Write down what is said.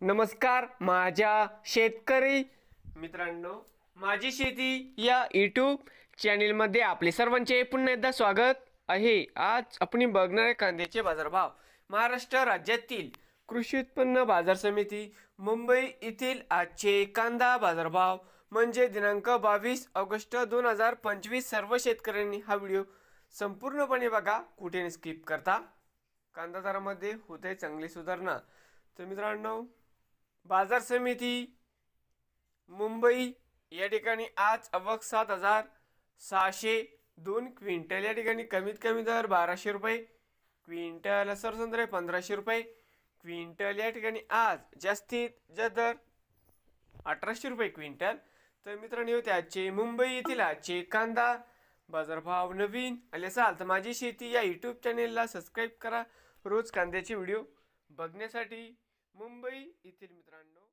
नमस्कार माझ्या शेतकरी मित्रांनो, माझी शेती या यूट्यूब चॅनलमध्ये आपले सर्वांचे पुन्हा एकदा स्वागत आहे। आज आपण बघणार आहे कांद्याचे बाजारभाव। महाराष्ट्र राज्यातील कृषी उत्पन्न बाजार समिती मुंबई येथील आजचे कांदा बाजारभाव म्हणजे दिनांक 22 ऑगस्ट 2025। सर्व शेतकऱ्यांनी हा व्हिडिओ संपूर्णपणे बघा, कुठे स्किप करता। कांदा दरामध्ये होते चांगली सुधारणा। तर मित्रांनो, बाजार समिती मुंबई या ठिकाणी आज आवक 7,602 क्विंटल, या ठिकाणी कमीत कमी दर 1200 रुपये क्विंटल, सरसंत्रे 1500 रुपये क्विंटल, या ठिकाणी आज जास्तीत जास्त दर 1800 रुपये क्विंटल। तर मित्रांनो, होते आजचे मुंबई येथील आजचे कांदा बाजारभाव। नवीन आले असाल तर माझी शेती या यूट्यूब चॅनेलला सबस्क्राईब करा रोज कांद्याचे व्हिडिओ बघण्यासाठी। मुंबई येथील मित्रांनो